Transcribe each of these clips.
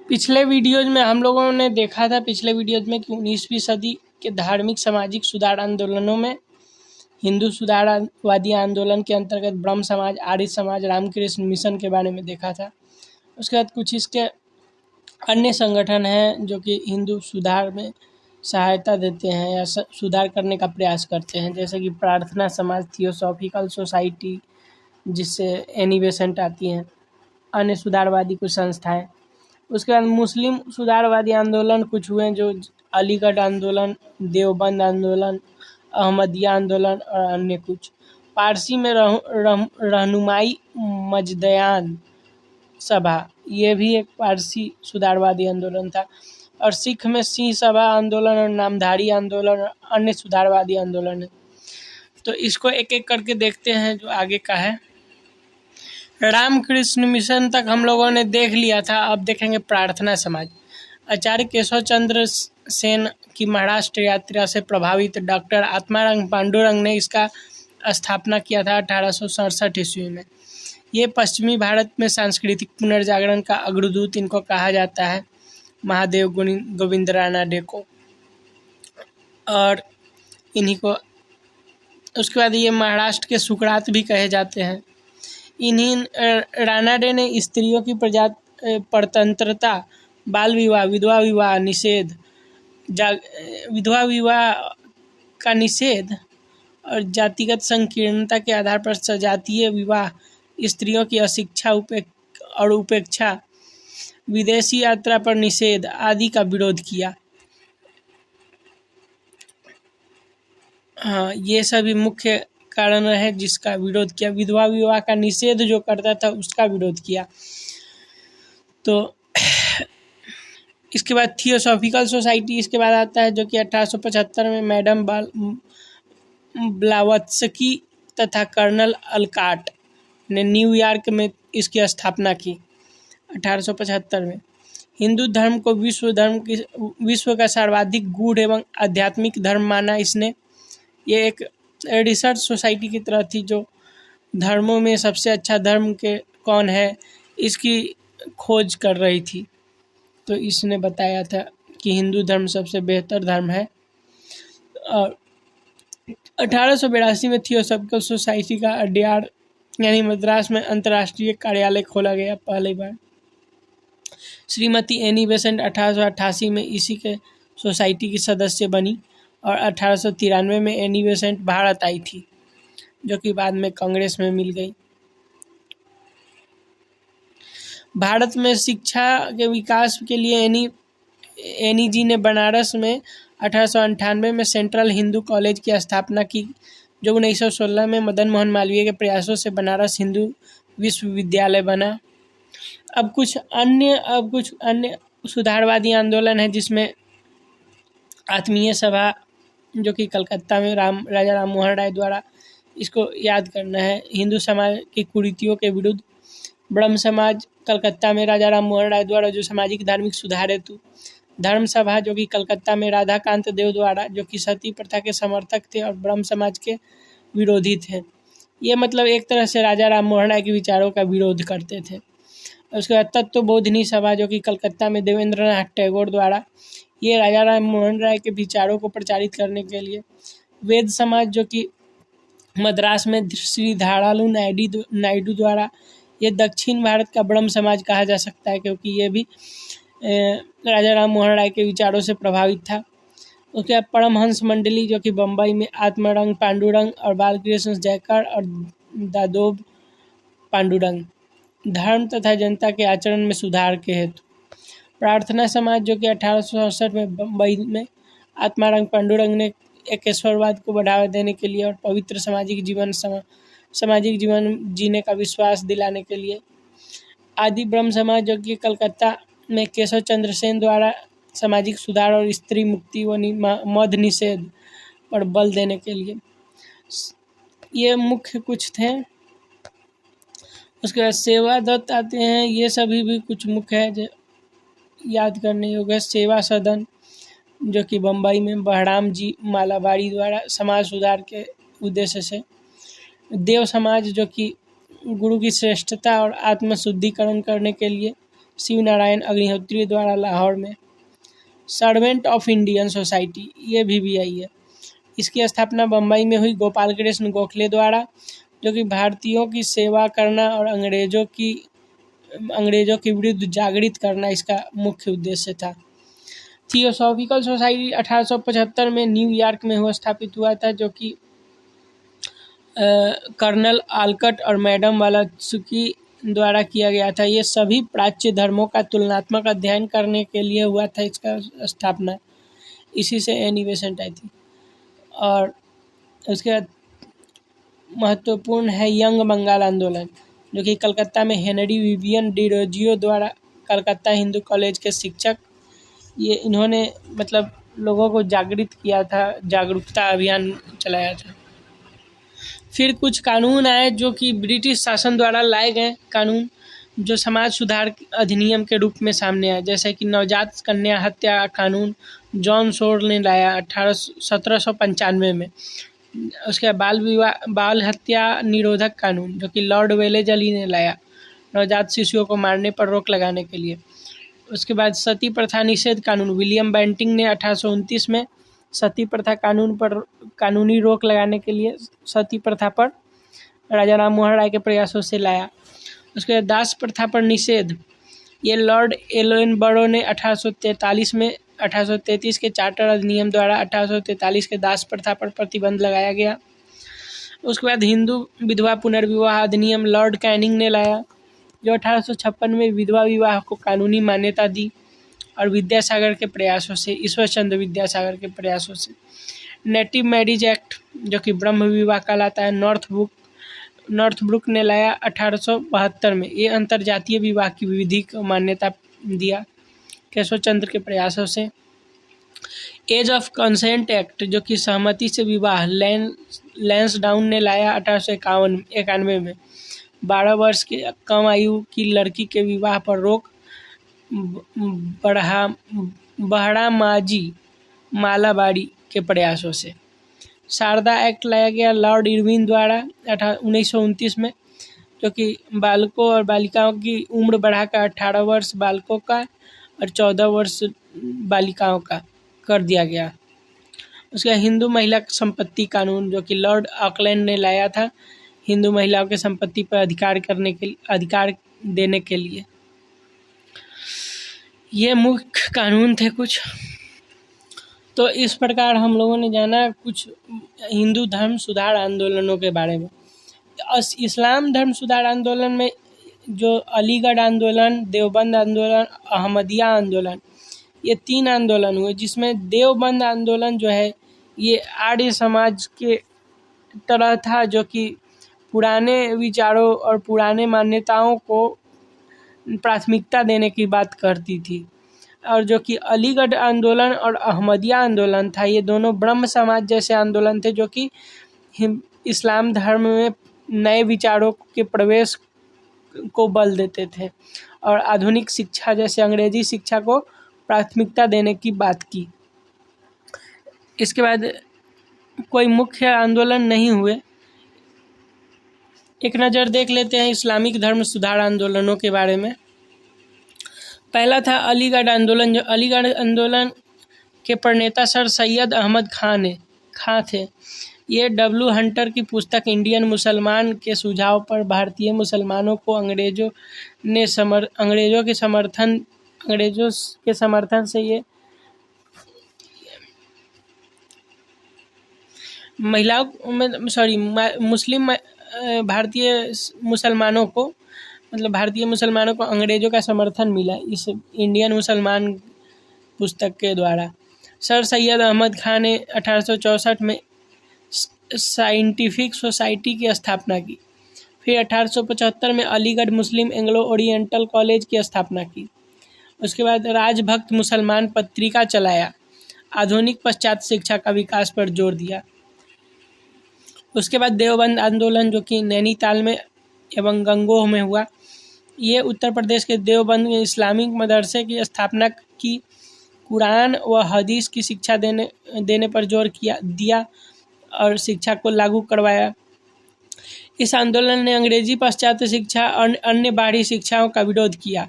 पिछले वीडियोज में हम लोगों ने देखा था कि 19वीं सदी के धार्मिक सामाजिक सुधार आंदोलनों में हिंदू सुधारवादी आंदोलन के अंतर्गत ब्रह्म समाज, आर्य समाज, रामकृष्ण मिशन के बारे में देखा था। उसके बाद कुछ इसके अन्य संगठन हैं जो कि हिंदू सुधार में सहायता देते हैं या सुधार करने का प्रयास करते हैं, जैसे कि प्रार्थना समाज, थियोसॉफिकल सोसाइटी जिससे एनी बेसेंट आती हैं, अन्य सुधारवादी कुछ संस्थाएं। उसके बाद मुस्लिम सुधारवादी आंदोलन कुछ हुए जो अलीगढ़ आंदोलन, देवबंद आंदोलन, अहमदिया आंदोलन और अन्य कुछ। पारसी में रहनुमाई मजदयान सभा, ये भी एक पारसी सुधारवादी आंदोलन था। और सिख में सिंह सभा आंदोलन और नामधारी आंदोलन और अन्य सुधारवादी आंदोलन है। तो इसको एक एक करके देखते हैं जो आगे का है। रामकृष्ण मिशन तक हम लोगों ने देख लिया था, अब देखेंगे प्रार्थना समाज। आचार्य केशव चंद्र सेन की महाराष्ट्र यात्रा से प्रभावित डॉक्टर आत्माराम पांडुरंग ने इसका स्थापना किया था 1867 ईस्वी में। ये पश्चिमी भारत में सांस्कृतिक पुनर्जागरण का अग्रदूत इनको कहा जाता है, महादेव गोविंद रानाडे को। और इन्हीं को उसके बाद ये महाराष्ट्र के सुकरात भी कहे जाते हैं। इन्हीं रानाडे ने स्त्रियों की परतंत्रता, बाल विवाह, विधवा विवाह निषेध, विधवा विवाह का निषेध और जातिगत संकीर्णता के आधार पर सजातीय विवाह, स्त्रियों की अशिक्षा और उपेक्षा, विदेशी यात्रा पर निषेध आदि का विरोध किया। हाँ, ये सभी मुख्य कारण रहे जिसका विरोध किया। विधवा विवाह का निषेध जो करता था उसका विरोध किया। तो इसके बाद थियोसॉफिकल सोसाइटी इसके बाद आता है, जो कि 1875 में मैडम ब्लावत्स्की तथा कर्नल अलकाट ने न्यूयॉर्क में इसकी स्थापना की 1875 में। हिंदू धर्म को विश्व का सर्वाधिक गूढ़ एवं आध्यात्मिक धर्म माना इसने। ये एक रिसर्च सोसाइटी की तरह थी जो धर्मों में सबसे अच्छा धर्म के कौन है इसकी खोज कर रही थी। तो इसने बताया था कि हिंदू धर्म सबसे बेहतर धर्म है। और 1882 में थियोसॉफिकल सोसाइटी का अड्यार यानी मद्रास में अंतर्राष्ट्रीय कार्यालय खोला गया पहली बार। श्रीमती एनी बेसेंट 1888 में इसी के सोसाइटी की सदस्य बनी और 1893 में एनी बेसेंट भारत आई थी, जो कि बाद में कांग्रेस में मिल गई। भारत में शिक्षा के विकास के लिए एनी जी ने बनारस में 1898 में सेंट्रल हिंदू कॉलेज की स्थापना की, जो 1916 में मदन मोहन मालवीय के प्रयासों से बनारस हिंदू विश्वविद्यालय बना। अब कुछ अन्य सुधारवादी आंदोलन है, जिसमें आत्मीय सभा जो कि कलकत्ता में राजा राम मोहन राय द्वारा, इसको याद करना है, हिंदू समाज की कुरीतियों के विरुद्ध। ब्रह्म समाज कलकत्ता में राजा राम मोहन राय द्वारा जो सामाजिक धार्मिक सुधार हेतु। धर्म सभा जो कि कलकत्ता में राधाकांत देव द्वारा, जो कि सती प्रथा के समर्थक थे और ब्रह्म समाज के विरोधी थे। ये मतलब एक तरह से राजा राम मोहन राय के विचारों का विरोध करते थे। उसके बाद तत्व बोधिनी सभा जो कि कलकत्ता में देवेंद्रनाथ टैगोर द्वारा, ये राजा राम मोहन राय के विचारों को प्रचारित करने के लिए। वेद समाज जो कि मद्रास में श्री धारालू नायडू द्वारा, ये दक्षिण भारत का ब्रह्म समाज कहा जा सकता है, क्योंकि ये भी राजा राम मोहन राय के विचारों से प्रभावित था। उसके बाद परमहंस मंडली जो कि बम्बई में आत्माराम पांडुरंग और बालकृष्ण जयकर और दादोब पांडुरंग, धर्म तथा जनता के आचरण में सुधार के हेतु। प्रार्थना समाज जो कि 1867 में बम्बई में आत्माराम पांडुरंग ने एकेश्वरवाद को बढ़ावा देने के लिए और पवित्र सामाजिक जीवन जीने का विश्वास दिलाने के लिए। आदि ब्रह्म समाज जो कि कलकत्ता में केशव चंद्र सेन द्वारा सामाजिक सुधार और स्त्री मुक्ति व मद निषेध पर बल देने के लिए। ये मुख्य कुछ थे। उसके बाद सेवा दत्त आते हैं, ये सभी भी कुछ मुख्य है जो याद करने योग्य। सेवा सदन जो कि बम्बई में बहराम जी मालाबारी द्वारा समाज सुधार के उद्देश्य से। देव समाज जो कि गुरु की श्रेष्ठता और आत्म शुद्धिकरण करने के लिए। शिव नारायण अग्निहोत्री द्वारा लाहौर में। सर्वेंट ऑफ इंडियन सोसाइटी, ये भी आई है। इसकी स्थापना बम्बई में हुई गोपाल कृष्ण गोखले द्वारा, जो कि भारतीयों की सेवा करना और अंग्रेजों के विरुद्ध जागृत करना इसका मुख्य उद्देश्य था। थियोसॉफिकल सोसाइटी 1875 में न्यूयॉर्क में स्थापित हुआ था, जो कि कर्नल आलकट और मैडम वालाचुकी द्वारा किया गया था। ये सभी प्राच्य धर्मों का तुलनात्मक अध्ययन करने के लिए हुआ था इसका स्थापना। इसी से एनी बेसेंट आई थी। और उसके बाद महत्वपूर्ण है यंग बंगाल आंदोलन, जो कि कलकत्ता में हेनरी विवियन डिरोजियो द्वारा, कलकत्ता हिंदू कॉलेज के शिक्षक, ये इन्होंने मतलब लोगों को जागृत किया था, जागरूकता अभियान चलाया था। फिर कुछ कानून आए जो कि ब्रिटिश शासन द्वारा लाए गए कानून, जो समाज सुधार अधिनियम के रूप में सामने आए, जैसे कि नवजात कन्या हत्या कानून जॉन शोर ने लाया 1795 में। उसके बाद बाल हत्या निरोधक कानून, जो कि लॉर्ड वेलेजली ने लाया नवजात शिशुओं को मारने पर रोक लगाने के लिए। उसके बाद सती प्रथा निषेध कानून, विलियम बेंटिंग ने 1829 में सती प्रथा कानून पर कानूनी रोक लगाने के लिए सती प्रथा पर राजा राम मोहन राय के प्रयासों से लाया। उसके बाद दास प्रथा पर निषेध, ये लॉर्ड एलनबरो ने 1843 में 1833 के चार्टर अधिनियम द्वारा 1843 के दास प्रथा पर प्रतिबंध लगाया गया। उसके बाद हिंदू विधवा पुनर्विवाह अधिनियम लॉर्ड कैनिंग ने लाया, जो 1856 में विधवा विवाह को कानूनी मान्यता दी, और विद्यासागर के प्रयासों से, ईश्वर चंद्र विद्यासागर के प्रयासों से। नेटिव मैरिज एक्ट, जो कि ब्रह्म विवाह कहलाता है, नॉर्थब्रुक ने लाया 1872 में। ये अंतर्जातीय विवाह की विधि को मान्यता दिया केशव चंद्र के प्रयासों से। एज ऑफ कंसेंट एक्ट, जो कि सहमति से विवाह, लैंसडाउन ने लाया 1891 में। 12 वर्ष के कम आयु की लड़की के विवाह पर रोक, बहरामाजी मालाबारी के प्रयासों से। शारदा एक्ट लाया गया लॉर्ड इरविन द्वारा 1929 में, जो कि बालकों और बालिकाओं की उम्र बढ़ाकर 18 वर्ष बालकों का और 14 वर्ष बालिकाओं का कर दिया गया। उसका हिंदू महिला संपत्ति कानून, जो कि लॉर्ड ऑकलैंड ने लाया था, हिंदू महिलाओं के संपत्ति पर अधिकार देने के लिए। ये मुख्य कानून थे कुछ। तो इस प्रकार हम लोगों ने जाना कुछ हिंदू धर्म सुधार आंदोलनों के बारे में। इस्लाम धर्म सुधार आंदोलन में जो अलीगढ़ आंदोलन, देवबंद आंदोलन, अहमदिया आंदोलन, ये 3 आंदोलन हुए, जिसमें देवबंद आंदोलन जो है ये आर्य समाज के तरह था, जो कि पुराने विचारों और पुराने मान्यताओं को प्राथमिकता देने की बात करती थी। और जो कि अलीगढ़ आंदोलन और अहमदिया आंदोलन था, ये दोनों ब्रह्म समाज जैसे आंदोलन थे, जो कि इस्लाम धर्म में नए विचारों के प्रवेश को बल देते थे और आधुनिक शिक्षा जैसे अंग्रेजी शिक्षा को प्राथमिकता देने की बात की। इसके बाद कोई मुख्य आंदोलन नहीं हुए। एक नज़र देख लेते हैं इस्लामिक धर्म सुधार आंदोलनों के बारे में। पहला था अलीगढ़ आंदोलन, जो अलीगढ़ आंदोलन के प्रणेता सर सैयद अहमद खां थे। ये डब्ल्यू हंटर की पुस्तक इंडियन मुसलमान के सुझाव पर भारतीय मुसलमानों को अंग्रेजों के समर्थन से ये भारतीय मुसलमानों को अंग्रेजों का समर्थन मिला इस इंडियन मुसलमान पुस्तक के द्वारा। सर सैयद अहमद खान ने 1864 में साइंटिफिक सोसाइटी की स्थापना की। फिर 1875 में अलीगढ़ मुस्लिम एंग्लो ओरिएंटल कॉलेज की स्थापना की। उसके बाद राजभक्त मुसलमान पत्रिका चलाया, आधुनिक पाश्चात्य शिक्षा का विकास पर जोर दिया। उसके बाद देवबंद आंदोलन, जो कि नैनीताल में एवं गंगोह में हुआ, ये उत्तर प्रदेश के देवबंद में इस्लामिक मदरसे की स्थापना की, कुरान व हदीस की शिक्षा देने पर जोर दिया और शिक्षा को लागू करवाया। इस आंदोलन ने अंग्रेजी पाश्चात्य शिक्षा और अन्य बाहरी शिक्षाओं का विरोध किया।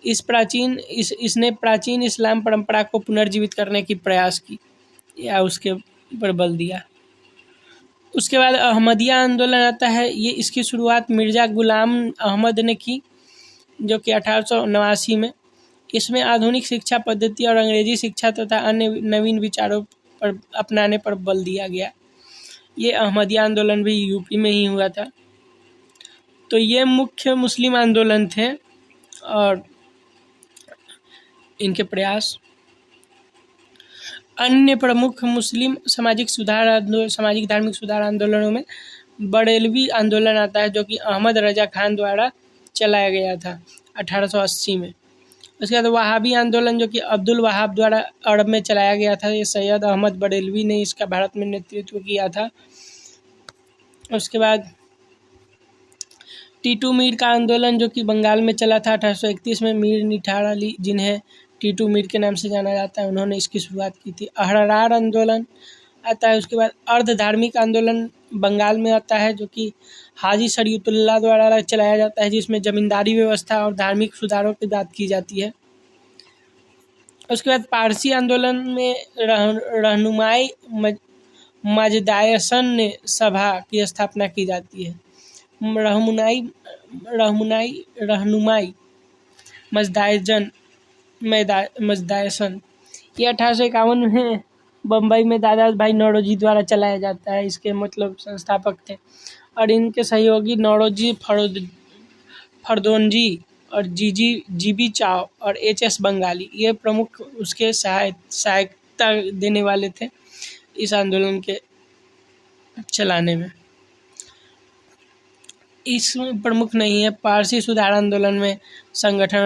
इसने प्राचीन इस्लाम परंपरा को पुनर्जीवित करने की प्रयास की या उसके पर बल दिया। उसके बाद अहमदिया आंदोलन आता है। ये इसकी शुरुआत मिर्ज़ा गुलाम अहमद ने की, जो कि 1889 में। इसमें आधुनिक शिक्षा पद्धति और अंग्रेजी शिक्षा तथा अन्य नवीन विचारों पर अपनाने पर बल दिया गया। ये अहमदिया आंदोलन भी यूपी में ही हुआ था। तो ये मुख्य मुस्लिम आंदोलन थे और इनके प्रयास। अन्य प्रमुख मुस्लिम सामाजिक धार्मिक सुधार आंदोलनों में बरेलवी आंदोलन आता है, जो कि अहमद रजा खान द्वारा चलाया गया था 1880 में। उसके बाद वहाबी आंदोलन, जो कि अब्दुल वहाब द्वारा अरब में चलाया गया था। ये सैयद अहमद बरेलवी ने इसका भारत में नेतृत्व किया था। उसके बाद टीटू मीर का आंदोलन, जो कि बंगाल में चला था 1831 में। मीर निठार अली, जिन्हें टीटू मीर के नाम से जाना जाता है, उन्होंने इसकी शुरुआत की थी। अहरार आंदोलन आता है। उसके बाद अर्ध धार्मिक आंदोलन बंगाल में आता है, जो कि हाजी शरीयतुल्लाह द्वारा चलाया जाता है, जिसमें जमींदारी व्यवस्था और धार्मिक सुधारों की बात की जाती है। उसके बाद पारसी आंदोलन में रहनुमाई मजदायसन सभा की स्थापना की जाती है। रहनुमाई मजदायसन ये 1851 में बम्बई में दादा भाई नौरोजी द्वारा चलाया जाता है। इसके मतलब संस्थापक थे और इनके सहयोगी नौरोजी फरदोनजी और जीबी चाव और एच.एस. बंगाली, ये प्रमुख उसके सहायता देने वाले थे इस आंदोलन के चलाने में। इसमें प्रमुख नहीं है। पारसी सुधार आंदोलन में संगठन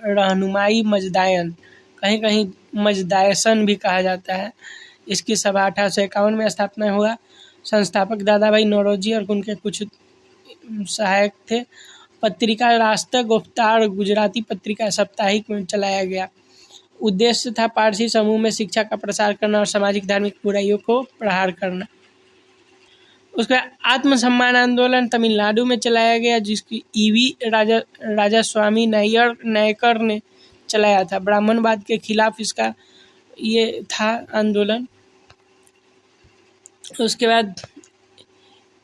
रहनुमाई मजदायन, कहीं कहीं मजदायसन भी कहा जाता है। इसकी सभा 1851 में स्थापना हुआ। संस्थापक दादा भाई नौरोजी और उनके कुछ सहायक थे। पत्रिका रास्ता गुफ्तार गुजराती पत्रिका साप्ताहिक में चलाया गया। उद्देश्य था पारसी समूह में शिक्षा का प्रसार करना और सामाजिक धार्मिक बुराइयों को प्रहार करना। उसका आत्मसम्मान आंदोलन तमिलनाडु में चलाया गया, जिसकी ईवी राजास्वामी नायकर ने चलाया था। ब्राह्मणवाद के खिलाफ इसका ये था आंदोलन। उसके बाद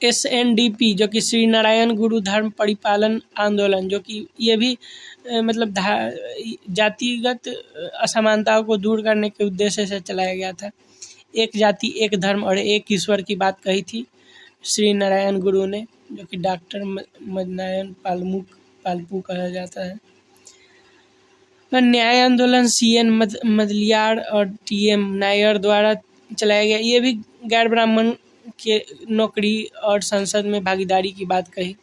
SNDP, जो कि श्री नारायण गुरु धर्म परिपालन आंदोलन, जो कि ये भी मतलब जातिगत असमानताओं को दूर करने के उद्देश्य से चलाया गया था। एक जाति एक धर्म और एक ईश्वर की बात कही थी श्री नारायण गुरु ने, जो कि डॉक्टर मदनायन पालपू कहा जाता है। न्याय आंदोलन CN मदलियार और TM नायर द्वारा चलाया गया। ये भी गैर ब्राह्मण के नौकरी और संसद में भागीदारी की बात कही।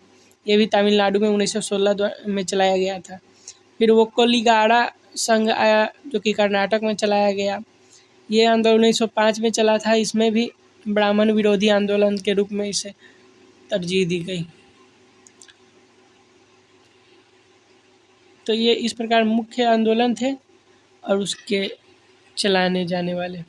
ये भी तमिलनाडु में 1916 में चलाया गया था। फिर वो कोलिगाड़ा संघ आया, जो कि कर्नाटक में चलाया गया। ये आंदोलन 1905 में चला था। इसमें भी ब्राह्मण विरोधी आंदोलन के रूप में इसे तरजीह दी गई। तो ये इस प्रकार मुख्य आंदोलन थे और उसके चलाने जाने वाले।